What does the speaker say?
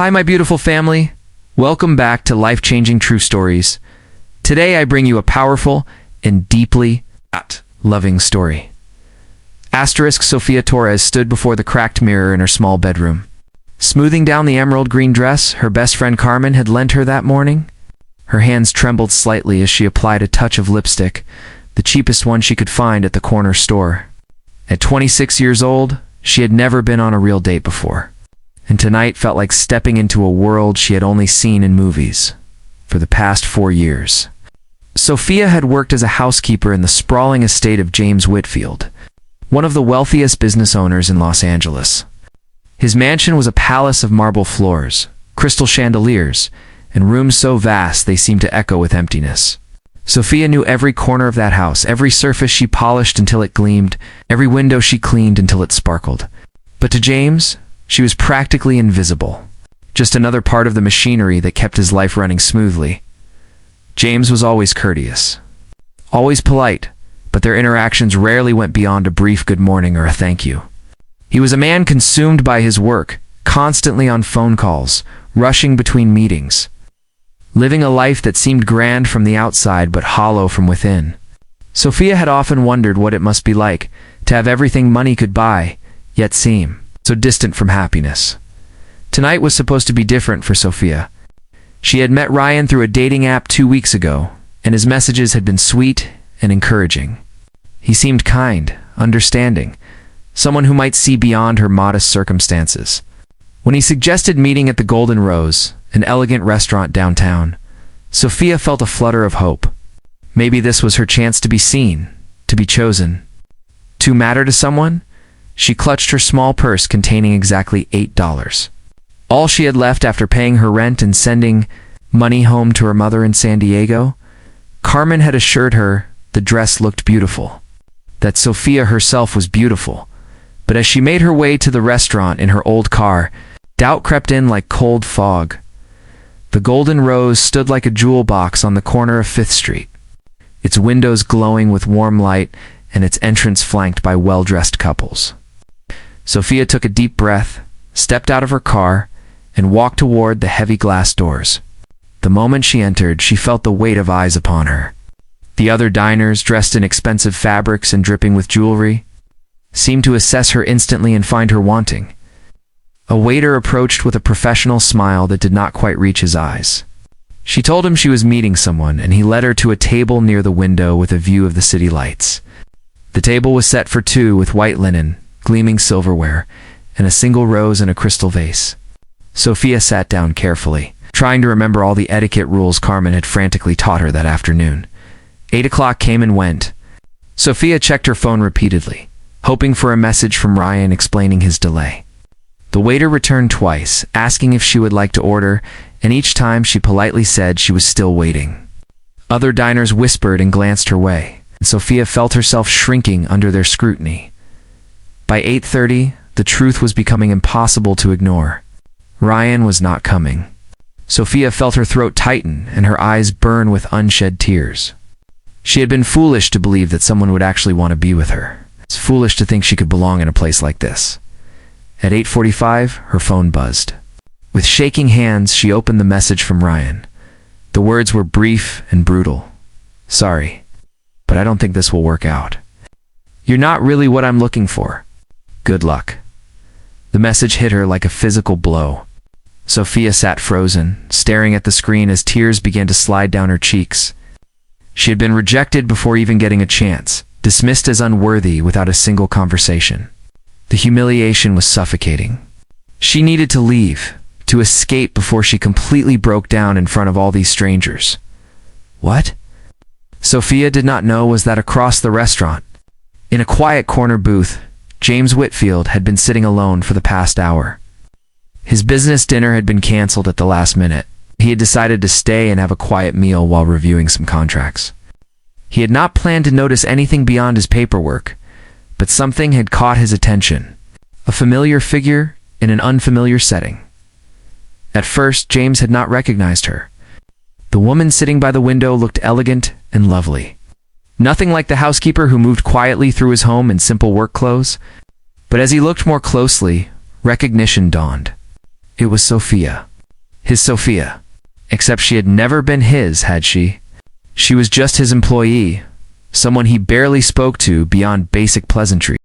Hi, my beautiful family. Welcome back to Life-Changing True Stories. Today I bring you a powerful and deeply loving story. Sophia Torres stood before the cracked mirror in her small bedroom. Smoothing down the emerald green dress her best friend Carmen had lent her that morning, her hands trembled slightly as she applied a touch of lipstick, the cheapest one she could find at the corner store. At 26 years old, she had never been on a real date before, and tonight felt like stepping into a world she had only seen in movies for the past 4 years. Sophia had worked as a housekeeper in the sprawling estate of James Whitfield, one of the wealthiest business owners in Los Angeles. His mansion was a palace of marble floors, crystal chandeliers, and rooms so vast they seemed to echo with emptiness. Sophia knew every corner of that house, every surface she polished until it gleamed, every window she cleaned until it sparkled. But to James, she was practically invisible, just another part of the machinery that kept his life running smoothly. James was always courteous, always polite, but their interactions rarely went beyond a brief good morning or a thank you. He was a man consumed by his work, constantly on phone calls, rushing between meetings, living a life that seemed grand from the outside but hollow from within. Sophia had often wondered what it must be like to have everything money could buy, yet seem so distant from happiness. Tonight was supposed to be different for Sophia. She had met Ryan through a dating app 2 weeks ago, and his messages had been sweet and encouraging. He seemed kind, understanding, someone who might see beyond her modest circumstances. When he suggested meeting at the Golden Rose, an elegant restaurant downtown, Sophia felt a flutter of hope. Maybe this was her chance to be seen, to be chosen. To matter to someone? She clutched her small purse containing exactly $8. All she had left after paying her rent and sending money home to her mother in San Diego. Carmen had assured her the dress looked beautiful, that Sophia herself was beautiful. But as she made her way to the restaurant in her old car, doubt crept in like cold fog. The Golden Rose stood like a jewel box on the corner of 5th Street, its windows glowing with warm light and its entrance flanked by well-dressed couples. Sophia took a deep breath, stepped out of her car, and walked toward the heavy glass doors. The moment she entered, she felt the weight of eyes upon her. The other diners, dressed in expensive fabrics and dripping with jewelry, seemed to assess her instantly and find her wanting. A waiter approached with a professional smile that did not quite reach his eyes. She told him she was meeting someone, and he led her to a table near the window with a view of the city lights. The table was set for 2 with white linen, gleaming silverware, and a single rose in a crystal vase. Sophia sat down carefully, trying to remember all the etiquette rules Carmen had frantically taught her that afternoon. 8 o'clock came and went. Sophia checked her phone repeatedly, hoping for a message from Ryan explaining his delay. The waiter returned twice, asking if she would like to order, and each time she politely said she was still waiting. Other diners whispered and glanced her way, and Sophia felt herself shrinking under their scrutiny. By 8:30, the truth was becoming impossible to ignore. Ryan was not coming. Sophia felt her throat tighten and her eyes burn with unshed tears. She had been foolish to believe that someone would actually want to be with her. It's foolish to think she could belong in a place like this. At 8:45, her phone buzzed. With shaking hands, she opened the message from Ryan. The words were brief and brutal. "Sorry, but I don't think this will work out. You're not really what I'm looking for. Good luck." The message hit her like a physical blow. Sophia sat frozen, staring at the screen as tears began to slide down her cheeks. She had been rejected before even getting a chance, dismissed as unworthy without a single conversation. The humiliation was suffocating. She needed to leave, to escape before she completely broke down in front of all these strangers. What Sophia did not know was that across the restaurant, in a quiet corner booth, James Whitfield had been sitting alone for the past hour. His business dinner had been canceled at the last minute. He had decided to stay and have a quiet meal while reviewing some contracts. He had not planned to notice anything beyond his paperwork, but something had caught his attention. A familiar figure in an unfamiliar setting. At first, James had not recognized her. The woman sitting by the window looked elegant and lovely. Nothing like the housekeeper who moved quietly through his home in simple work clothes. But as he looked more closely, recognition dawned. It was Sophia. his Sophia. Except she had never been his, had she? She was just his employee, someone he barely spoke to beyond basic pleasantry.